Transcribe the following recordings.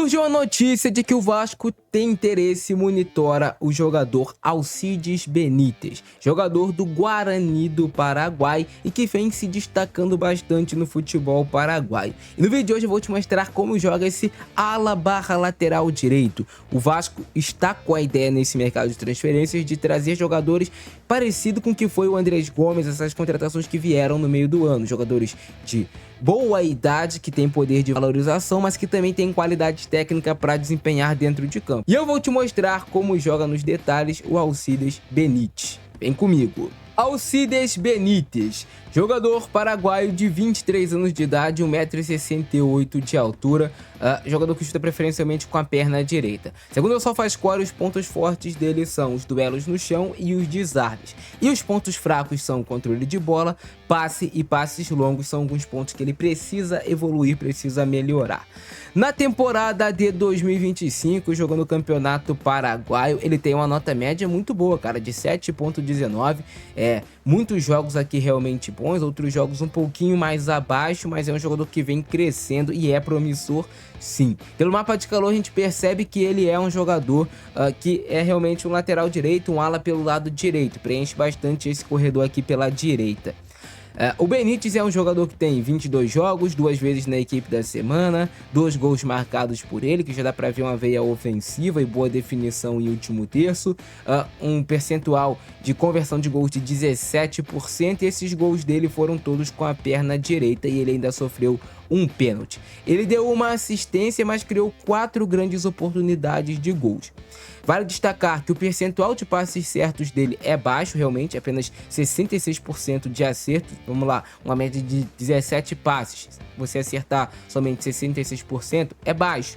Surgiu a notícia de que o Vasco tem interesse e monitora o jogador Alcides Benítez, jogador do Guarani do Paraguai e que vem se destacando bastante no futebol paraguaio. E no vídeo de hoje eu vou te mostrar como joga esse ala/lateral direito. O Vasco está com a ideia nesse mercado de transferências de trazer jogadores parecido com o que foi o Andrés Gomes, essas contratações que vieram no meio do ano, jogadores de boa idade, que tem poder de valorização, mas que também tem qualidade técnica para desempenhar dentro de campo. E eu vou te mostrar como joga nos detalhes o Alcides Benítez. Vem comigo. Alcides Benítez, jogador paraguaio de 23 anos de idade, 1,68 m de altura, jogador que chuta preferencialmente com a perna direita. Segundo o SofaScore, os pontos fortes dele são os duelos no chão e os desarmes. E os pontos fracos são o controle de bola, passe e passes longos, são alguns pontos que ele precisa evoluir, precisa melhorar. Na temporada de 2025, jogando no Campeonato Paraguaio, ele tem uma nota média muito boa, cara, de 7,19. Muitos jogos aqui realmente bons, outros jogos um pouquinho mais abaixo, mas é um jogador que vem crescendo e é promissor, sim. Pelo mapa de calor a gente percebe que ele é um jogador que é realmente um lateral direito, um ala pelo lado direito, preenche bastante esse corredor aqui pela direita. O Benítez é um jogador que tem 22 jogos, 2 vezes na equipe da semana, 2 gols marcados por ele, que já dá para ver uma veia ofensiva e boa definição em último terço, um percentual de conversão de gols de 17%, e esses gols dele foram todos com a perna direita e ele ainda sofreu um pênalti. Ele deu uma assistência, mas criou 4 grandes oportunidades de gols. Vale destacar que o percentual de passes certos dele é baixo, realmente, apenas 66% de acerto. Vamos lá, uma média de 17 passes. Você acertar somente 66% é baixo.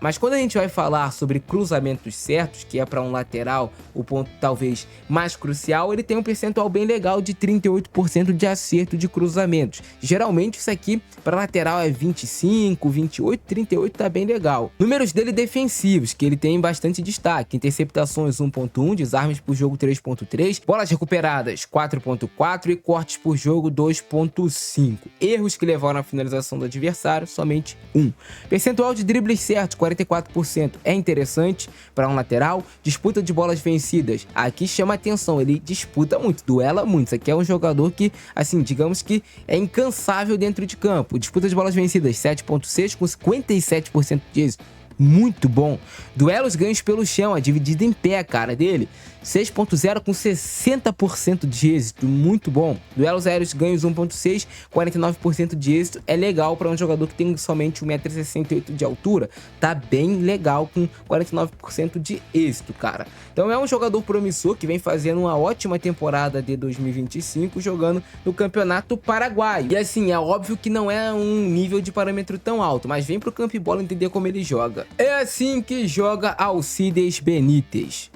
Mas quando a gente vai falar sobre cruzamentos certos, que é para um lateral o ponto talvez mais crucial, ele tem um percentual bem legal de 38% de acerto de cruzamentos. Geralmente isso aqui para lateral é 25, 28, 38, tá bem legal. Números dele defensivos, que ele tem bastante destaque: interceptações 1.1, desarmes por jogo 3.3, bolas recuperadas 4.4 e cortes por jogo 2.5. Erros que levaram à finalização do adversário, somente 1. Percentual de dribles certos 44% é interessante para um lateral. Disputa de bolas vencidas, aqui chama atenção, ele disputa muito, duela muito. Isso aqui é um jogador que, assim, digamos que é incansável dentro de campo. Disputa de bolas vencidas 7.6 com 57% de êxito, muito bom. Duelos ganhos pelo chão, a dividida em pé, cara, dele 6.0 com 60% de êxito, muito bom. Duelos aéreos ganhos 1.6, 49% de êxito, é legal para um jogador que tem somente 1,68 m de altura, tá bem legal com 49% de êxito, cara. Então é um jogador promissor que vem fazendo uma ótima temporada de 2025 jogando no Campeonato Paraguaio. E assim, é óbvio que não é um nível de parâmetro tão alto, mas vem pro campo e bola entender como ele joga. É assim que joga Alcides Benítez.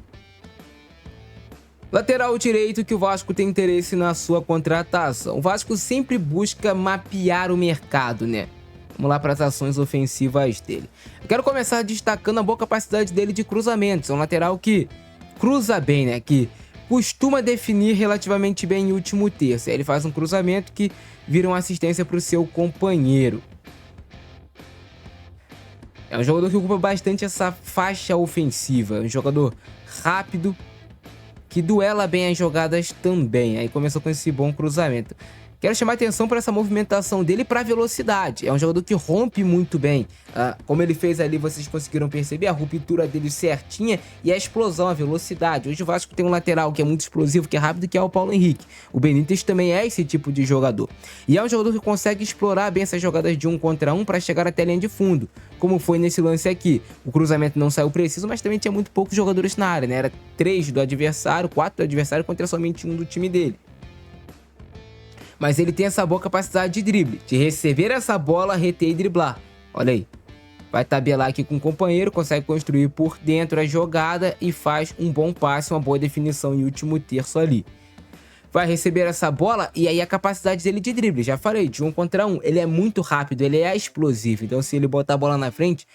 Lateral direito que o Vasco tem interesse na sua contratação. O Vasco sempre busca mapear o mercado, né? Vamos lá para as ações ofensivas dele. Eu quero começar destacando a boa capacidade dele de cruzamentos. É um lateral que cruza bem, né? Que costuma definir relativamente bem em último terço. Aí ele faz um cruzamento que vira uma assistência para o seu companheiro. É um jogador que ocupa bastante essa faixa ofensiva. É um jogador rápido, que duela bem as jogadas também. Aí começou com esse bom cruzamento. Quero chamar atenção para essa movimentação dele e para a velocidade. É um jogador que rompe muito bem. Como ele fez ali, vocês conseguiram perceber a ruptura dele certinha e a explosão, a velocidade. Hoje o Vasco tem um lateral que é muito explosivo, que é rápido, que é o Paulo Henrique. O Benítez também é esse tipo de jogador. E é um jogador que consegue explorar bem essas jogadas de 1 contra 1 para chegar até a linha de fundo, como foi nesse lance aqui. O cruzamento não saiu preciso, mas também tinha muito poucos jogadores na área, né? Era 3 do adversário, 4 do adversário contra somente 1 do time dele. Mas ele tem essa boa capacidade de drible, de receber essa bola, reter e driblar. Olha aí. Vai tabelar aqui com o companheiro, consegue construir por dentro a jogada e faz um bom passe, uma boa definição em último terço ali. Vai receber essa bola e aí a capacidade dele de drible, já falei, de 1 contra 1. Ele é muito rápido, ele é explosivo. Então se ele botar a bola na frente,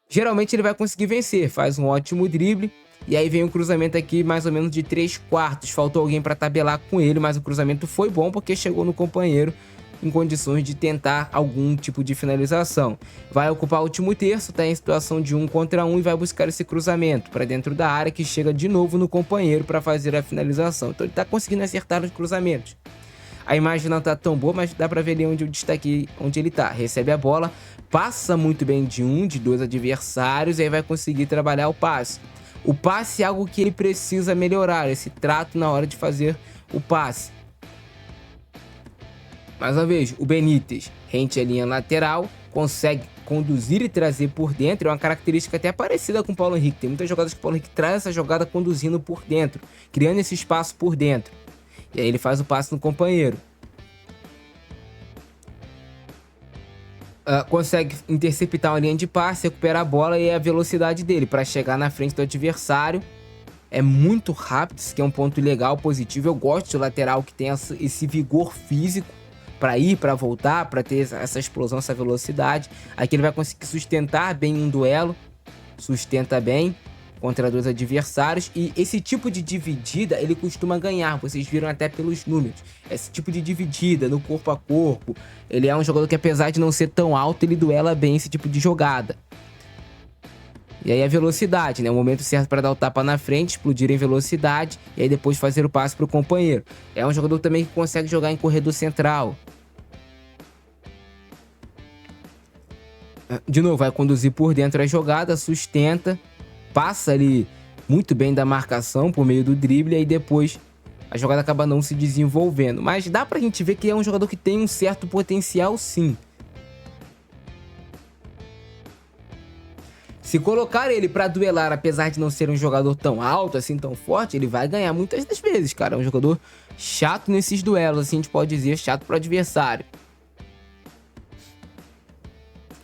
geralmente ele vai conseguir vencer. Faz um ótimo drible. E aí vem um cruzamento aqui mais ou menos de 3/4. Faltou alguém para tabelar com ele, mas o cruzamento foi bom porque chegou no companheiro em condições de tentar algum tipo de finalização. Vai ocupar o último terço, está em situação de 1 contra 1 e vai buscar esse cruzamento para dentro da área que chega de novo no companheiro para fazer a finalização. Então ele está conseguindo acertar os cruzamentos. A imagem não tá tão boa, mas dá pra ver ali onde eu destaquei onde ele tá. Recebe a bola, passa muito bem de de dois adversários e aí vai conseguir trabalhar o passe. O passe é algo que ele precisa melhorar, esse trato na hora de fazer o passe. Mais uma vez, o Benítez rente a linha lateral, consegue conduzir e trazer por dentro. É uma característica até parecida com o Paulo Henrique. Tem muitas jogadas que o Paulo Henrique traz essa jogada conduzindo por dentro, criando esse espaço por dentro. E aí ele faz o passe no companheiro. Consegue interceptar uma linha de passe, recuperar a bola e a velocidade dele para chegar na frente do adversário. É muito rápido, isso que é um ponto legal, positivo. Eu gosto de lateral que tem esse vigor físico para ir, para voltar, para ter essa explosão, essa velocidade. Aqui ele vai conseguir sustentar bem um duelo, sustenta bem contra dois adversários, e esse tipo de dividida ele costuma ganhar, vocês viram até pelos números. Esse tipo de dividida no corpo a corpo, ele é um jogador que, apesar de não ser tão alto, ele duela bem esse tipo de jogada. E aí a velocidade, né? O momento certo para dar o tapa na frente, explodir em velocidade e aí depois fazer o passe para o companheiro. É um jogador também que consegue jogar em corredor central. De novo, vai conduzir por dentro a jogada, sustenta, passa ali muito bem da marcação por meio do drible e aí depois a jogada acaba não se desenvolvendo. Mas dá pra gente ver que é um jogador que tem um certo potencial, sim. Se colocar ele pra duelar, apesar de não ser um jogador tão alto, assim, tão forte, ele vai ganhar muitas das vezes, cara. É um jogador chato nesses duelos, assim, a gente pode dizer, chato pro adversário.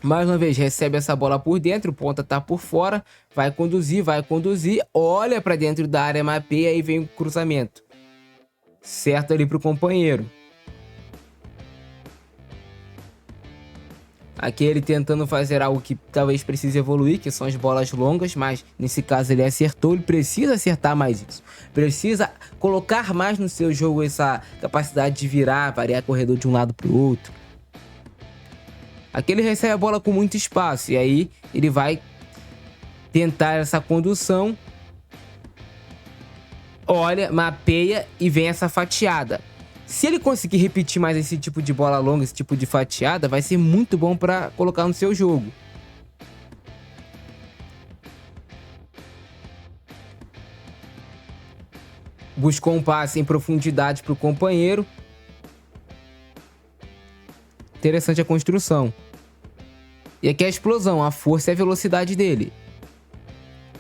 Mais uma vez, recebe essa bola por dentro, o ponta tá por fora, vai conduzir, olha pra dentro da área, mapeia e vem o cruzamento. Certo ali pro companheiro. Aqui ele tentando fazer algo que talvez precise evoluir, que são as bolas longas, mas nesse caso ele acertou, ele precisa acertar mais isso. Precisa colocar mais no seu jogo essa capacidade de virar, variar corredor de um lado pro outro. Aqui ele recebe a bola com muito espaço e aí ele vai tentar essa condução. Olha, mapeia e vem essa fatiada. Se ele conseguir repetir mais esse tipo de bola longa, esse tipo de fatiada, vai ser muito bom para colocar no seu jogo. Buscou um passe em profundidade para o companheiro. Interessante a construção. E aqui a explosão, a força e a velocidade dele.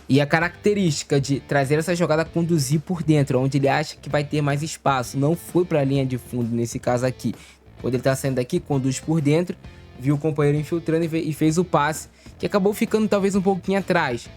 E a característica de trazer essa jogada, conduzir por dentro, onde ele acha que vai ter mais espaço. Não foi para a linha de fundo nesse caso aqui. Quando ele tá saindo daqui, conduz por dentro, viu o companheiro infiltrando e fez o passe, que acabou ficando talvez um pouquinho atrás.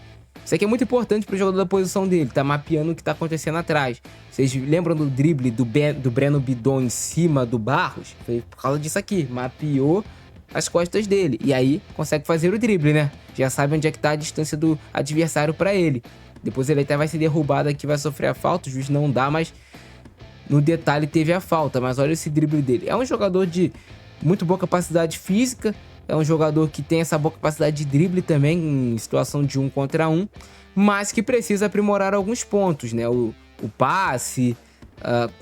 Isso aqui é muito importante para o jogador da posição dele, tá mapeando o que tá acontecendo atrás. Vocês lembram do drible do Breno Bidon em cima do Barros? Foi por causa disso aqui, mapeou as costas dele, e aí consegue fazer o drible, né? Já sabe onde é que tá a distância do adversário para ele. Depois ele até vai ser derrubado aqui, vai sofrer a falta, o juiz não dá, mas no detalhe teve a falta. Mas olha esse drible dele, é um jogador de muito boa capacidade física, é um jogador que tem essa boa capacidade de drible também em situação de 1 contra 1, mas que precisa aprimorar alguns pontos, né? O passe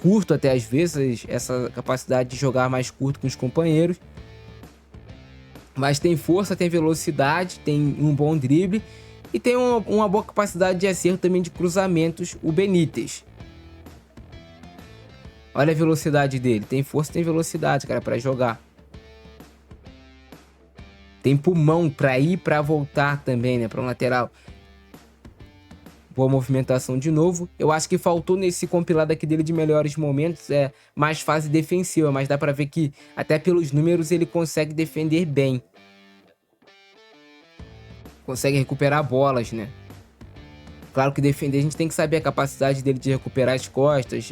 curto até às vezes, essa capacidade de jogar mais curto com os companheiros. Mas tem força, tem velocidade, tem um bom drible e tem uma boa capacidade de acerto também de cruzamentos, o Benítez. Olha a velocidade dele, tem força, tem velocidade, cara, para jogar. Tem pulmão para ir e para voltar também, né, para um lateral. Boa movimentação de novo. Eu acho que faltou nesse compilado aqui dele de melhores momentos mais fase defensiva, mas dá pra ver que até pelos números ele consegue defender bem. Consegue recuperar bolas, né? Claro que defender a gente tem que saber a capacidade dele de recuperar as costas,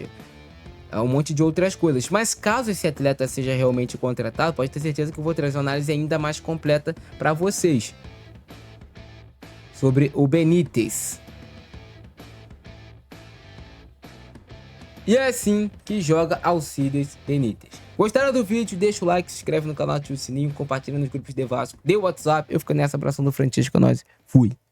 um monte de outras coisas. Mas caso esse atleta seja realmente contratado, pode ter certeza que eu vou trazer uma análise ainda mais completa para vocês sobre o Benítez. E é assim que joga Alcides Benítez. Gostaram do vídeo? Deixa o like, se inscreve no canal, ativa o sininho, compartilha nos grupos de Vasco, de WhatsApp. Eu fico nessa, abração do Francisco, nós. Fui.